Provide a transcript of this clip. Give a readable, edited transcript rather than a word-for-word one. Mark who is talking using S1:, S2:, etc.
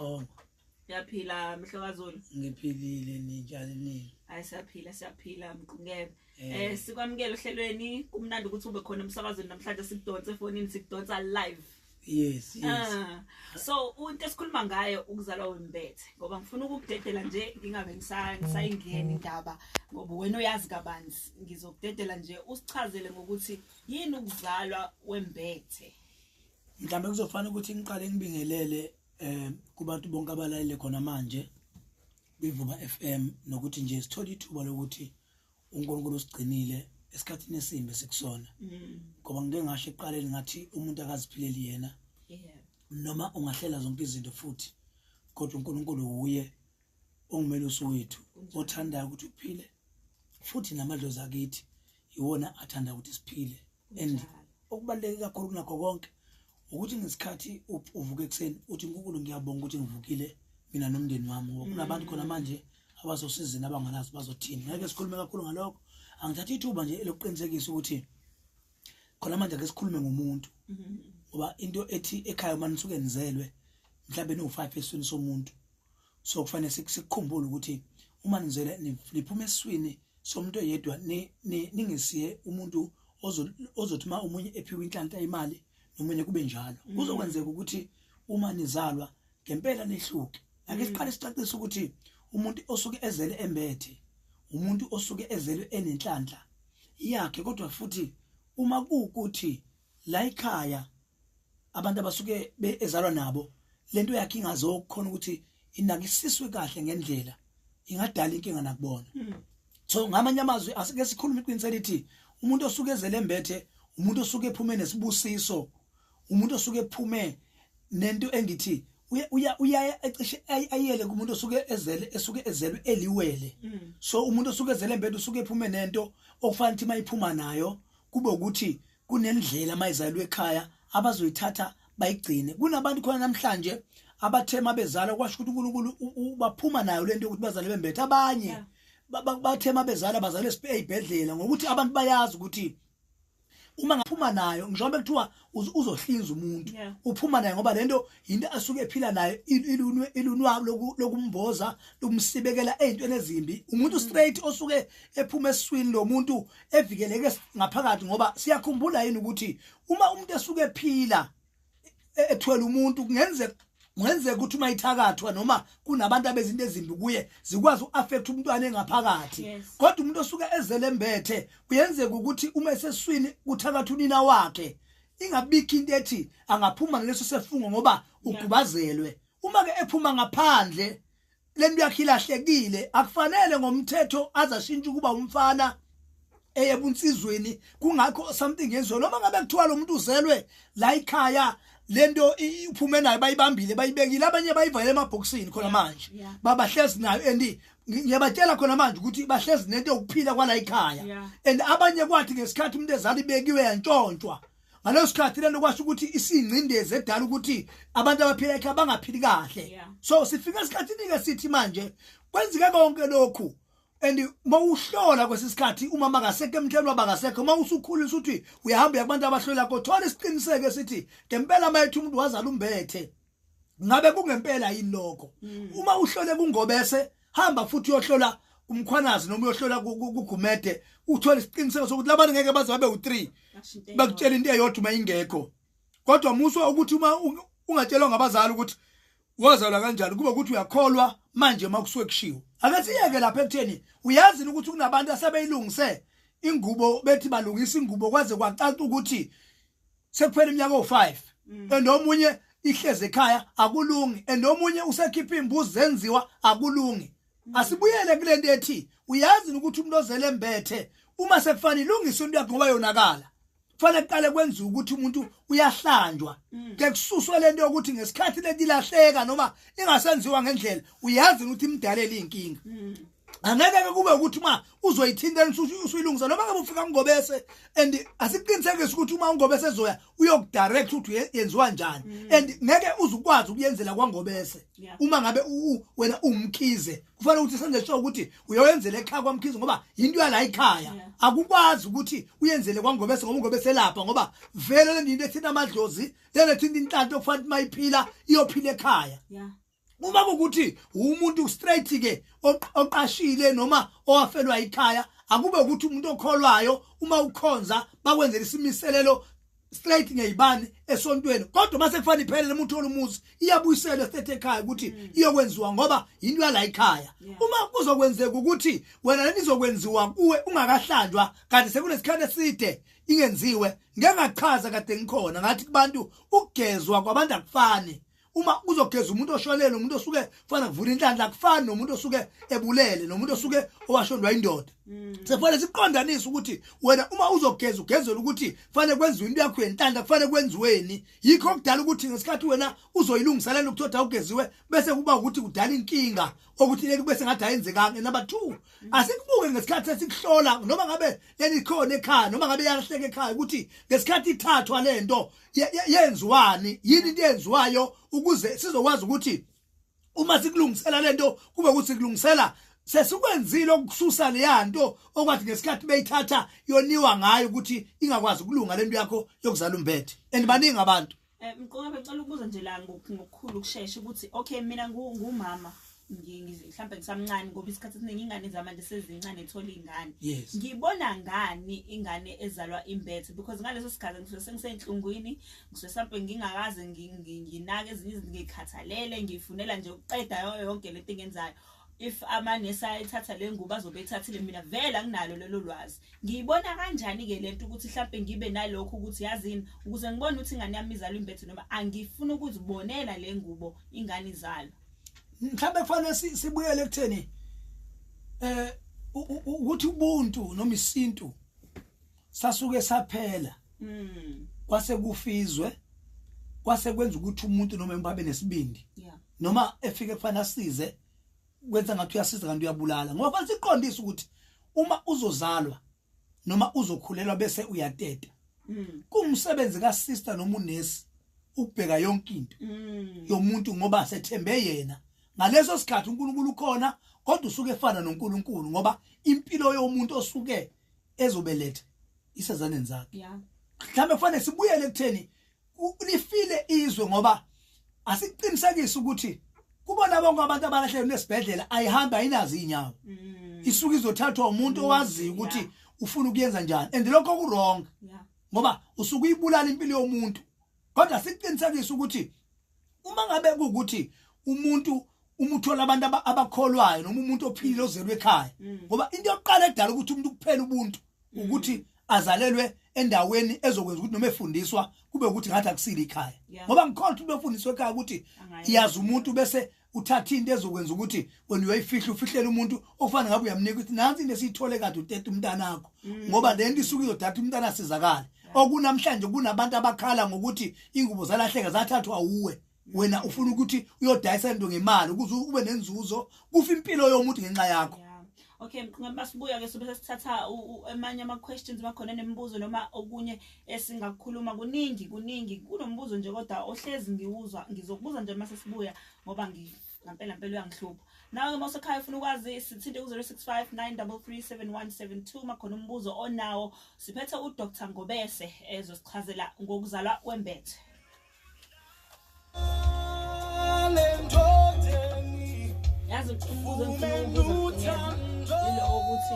S1: Oh,
S2: Yaphila mhlokazulu.
S1: ngiphilile ninjani nini?
S2: Siyaphila mqungebe. Sikwamukela ohlelweni kumnandi ukuthi ube khona emsakazweni namhlanje sikudonsa efonini sikudonsa live.
S1: Yes.
S2: So into esikhuluma ngayo ukuzalwa wembethe ngoba ngifuna ukukudedela nje ngingabe ngisayingena indaba ngoba wena uyazi kabanzi ngizokudedela nje usichazele ngokuthi yini ukuzalwa wembethe.
S1: Mhlambe kuzofanele ukuthi ngiqale ngibingelele kubantu bonke abalalele khona manje bivuka FM nokuthi nje sithola ithuba lokuthi uNkulunkulu usigcinile esikhathini esimbi sekusona ngoba ngike ngasho eqaleni ngathi umuntu akaziphileli yena noma ungahlela zonke izinto futhi kodwa uNkulunkulu uye ongumele usuwethu othandayo ukuthi uphile futhi namadlozi akithi iwona athanda ukuthi siphile and okubaluleke kakhulu kunakho konke ukuthi ngesikhathi uvuke ekseni uthi uNkulunkulu ngiyabonga ukuthi ngivukile mina nomndeni wami ngoba kunabantu khona manje abazosizina abanganazi bazothini ngeke sikhulume kakhulu ngalokho angithatha ithuba nje elokuqinisekisa ukuthi khona manje ake sikhulume ngomuntu ngoba into ethi ekhaya manje nisuke nizelwe mhlawumbe no5 esweni somuntu so kufanele sikukhumbule ukuthi uma nizele niphuma eswini somuntu oyedwa ningesiye umuntu ozothi uma umunye ephiwe inhlanhla imali nomunye kube njalo kuzokwenzeka ukuthi uma nizalwa ngempela nehluke ake siqale sicacise ukuthi umuntu osuke ezele embethe umuntu osuke ezelwe enenhlanhla yakhe kodwa futhi uma kuukuthi la ekhaya abantu abasuke bezalwa nabo lento yakhe ingazokhona ukuthi inakisiswe kahle ngendlela ingadala inkinga nakubona so ngamanye amazwi asike sikhuluma iqiniso lithi umuntu osuke ezele embethe umuntu osuke ephume nesibusiso umuntu osuke ephume nento engithi uya ecishe ayele kumuntu osuke ezelwe eliwele so umuntu osuke ezele embethe usuke ephume nento okufanele ukuthi mayiphuma nayo kube ukuthi kunendlela mayizalwe ekhaya abazoyithatha bayigcine kunabantu khona namhlanje abathema bezala kwasho ukuthi uNkulunkulu baphuma nayo lento ukuthi bazale bembethe abanye bathema bezala bazale esibhedlela ngokuthi abantu bayazi ukuthi uma ngaphuma nayo ngisho bekuthiwa uzohlinza umuntu uphuma nayo ngoba lento into asuke ephila nayo ilunwa lokumboza lokumsibekela ezintweni ezimbi umuntu straight osuke ephuma eswini lo muntu evikeleke ngaphakathi ngoba siyakhumbula yini ukuthi uma umuntu esuke ephila ethwele umuntu kungenzeka ukuthi uma ithakathwa noma kunabantu abezinto ezimbi kuye zikwazi uaffect umntwana engaphakathi kodwa umuntu osuke ezele embethe kuyenzeka ukuthi uma eseswini kuthakatha unina wakhe ingabikho into ethi angaphuma ngaleso sefungo ngoba ugubazelwe uma ke ephuma ngaphandle lento yakhe ilahlekile akufanele ngomthetho azashintsha kuba umfana eyebunsizweni kungakho something yenziwe noma ngabe kuthiwa lo muntu uzelwe la ekhaya lento iphume nayo bayibambile bayibekile abanye bayivale emabhokisini khona manje babahlezi nayo and ngiyabatshela khona manje ukuthi bahlezi nento yokuphila kwala ekhaya and abanye kwathi ngesikhathi umuntu ezali bekiwe yantshontshwa ngaleso sikhathi lento kwasho ukuthi isingcindeze edala ukuthi abantu abaphila ekhaya bangaphili kahle so sifika esikhathini ke sithi manje kwenzeka konke lokhu and mawuhlola kwesisikhathi uma makasekho emthelo wabakasekho mawusukhulisa uthi uyahamba yabantu abahlola kodwa isiqiniseke sithi ngempela mayethu umuntu wazala umbethe ngabe kungempela yini lokho uma uhlole kungobese hamba futhi uyohlola umkhwanazi noma uyohlola kugumede uthola isiqiniseko sokuthi labantu ngeke bazabe u3 bakutshela into eyodwa mayingekho kodwa muswa ukuthi uma ungatshelwa ngabazali ukuthi wazalwa kanjani kube ukuthi uyakholwa manje makusuke kushiwo akasiyeke lapha ekutheni uyazi ukuthi kunabantu asebeyilungise ingubo bethi balungisa ingubo kwaze kwacaca ukuthi sekuphela iminyaka o5 endomunye ihleze ekhaya akulungi endomunye usekhipha imbuzi zenziwa akulungi asibuyele kulento ethi uyazi ukuthi umuntu ozele embethe uma sekufanele ilungise into yakhe ngoba yonakala kufanele kuqale kwenziwe ukuthi umuntu uyahlanjwa ke kususwe lento yokuthi ngesikhathi letilahleka noma ingasenziwa ngendlela uyazi ukuthi imdalela inkinga angeke kube ukuthi uma uzoyithinta usuyilungisa noma ngabe ufika ngobese and asiqiniseke ukuthi uma ungobese ezoya uyokudirect ukuthi yenziwa njani and ngeke uzukwazi ukuyenzela kwangobese uma ngabe wena umkhize kufanele ukuthi senze sure ukuthi uyowenzela ekhaya kwamkhize ngoba into yala ekhaya akukwazi ukuthi uyenzele kwangobese ngoba ungobese lapha ngoba vele le into ethina amadlozi lele thinta inhlanhla okufanele mayiphila iyophila ekhaya uma ukuthi umuntu straight ke oqashile noma owafelwa ikhaya akube ukuthi umuntu okholwayo uma ukhonza bakwenzela isimiselelo straight ngeyibani esontweni kodwa mase kufanele iphelele umuntu olumuzi iyabuyiselwa state ekhaya ukuthi iyokwenziwa ngoba into yala ekhaya uma kuzokwenzeka ukuthi wena lenizokwenziwa kuwe ungakahlanjwa kanti sekunesikhathi eside ingenziwe ngeke ngachaza kade ngikhona ngathi kubantu ukugezwa kwabantu akufani uma uzogeza umuntu oshonele umuntu osuke kufanele kuvula inhlanhla akufani nomuntu osuke ebulele nomuntu osuke owashondwa indoda sefanele siqondanise ukuthi wena uma uzogeza ugezela ukuthi kufanele kwenziwe into yakho yenhlanhla kufanele kwenziweni yikho okudala ukuthi ngesikhathi wena uzoyilungiselela ukuthoda ugeziwe bese kuba ukuthi kudala inkinga ukuthi leli bese ngathi ayenzekanga number 2 asikubuke ngesikhathi esikuhlola noma ngabe leli khona ekhaya noma ngabe yahleka ekhaya ukuthi ngesikhathi ithathwa lento yenziwani yini into yenziwayo ukuze sizokwazi ukuthi uma sikulungisela lento kube ukuthi sikulungisela sesikwenzile ukususa leyanto okwathi ngesikhathi beyithatha yoniwa ngayo ukuthi ingakwazi ukulunga lento yakho yokuzala umbethe baningi abantu
S2: mqoka becela ukubuza nje la ngokukhulu ukusheshsha ukuthi okay mina ngumama mhlambe ngisamncane ngoba isikhathi esiningi ingane zamanje sezincane ethola ingane ngibona ngani ingane ezalwa imbethe because ngaleso sikhathi ngisuke sengisenhlungwini ngisuke mhlambe ngingakaze nginake ezinye izinto ngikhathalele ngifunela nje ukuqeda yonke lento engenzayo if amanesi ayithatha le ngubo azobe ethathile mina vele anginalo lelo lwazi ngiyibona kanjani ke lento ukuthi mhlambe ngibe nalokho ukuthi yazini ukuze ngibone ukuthi ingane yami izalwa imbethe noma angifuna ukuzibonela le ngubo ingane izalwa
S1: mhlambe kufanele sibuyele ekutheni ukuthi ubuntu noma isintu sasuke saphela kwase kufizwe kwase kwenza ukuthi umuntu noma embabe nesibindi noma efike kufanele asize kwenza ngathi uyasiza kanti uyabulala ngoba fanele siqondise ukuthi uma uzozalwa noma uzokhulelwa bese uyateta kumsebenzi kaSister noma unesi ukubheka yonke into yomuntu ngoba sethembe yena ngaleso sikhathi uNkulunkulu ukhona kodwa usuke efana noNkulunkulu ngoba impilo yomuntu osuke ezobeletha isezaneni zakhe mhlambe kufanele sibuyele ekutheni lifile izwe ngoba asiqinisekise ukuthi kubona bonke abantu abalahlelwe nesibhedlela ayihamba ayinazi inyawo isuke izothathwa umuntu owazi ukuthi ufuna ukuyenza njani and lokho ku wrong ngoba usuke uyibulala impilo yomuntu kodwa siqinisekise ukuthi uma ngabe ukuthi umuntu umuthola abantu abakholwayo noma umuntu ophile ozelwe ekhaya ngoba into yokuqala edala ukuthi umuntu kuphela ubuntu ukuthi azalelwe endaweni ezokwenza ukuthi noma efundiswa kube ukuthi ngathi akusile ekhaya ngoba ngikholwa ukuthi befundiswe ekhaya ukuthi iyazi umuntu bese uthatha into ezokwenza ukuthi wena uyayifihla ufihlela umuntu ofana ngabe uyamnika ukuthi nansi into esithole kade utete umntana wakho ngoba lento isuke izodatha umntana asizakala okunamhlanje kunabantu abakhala ngokuthi ingubo zalahleka zathathwa uwe wena ufuna ukuthi uyodayisa into ngemali ukuze ube nenzuzo kufa impilo yomuntu ngenxa yakho
S2: okay masibuya ke sobe sesithatha amanye ama questions bakhona nemibuzo noma okunye esingakhuluma kuningi kunombuzo nje kodwa ohlezi ngiwuzwa ngizokubuza nje mase sibuya ngoba ngempela uyangihlupha nawe mase ekhaya ufuna ukwazi sithinte ku 0659337172 makhona umbuzo onawo siphethe uDr Ngobese ezosichazela ngokuzalwa kwembethe yazi umbuzo ngifuna ukubuza ukuthi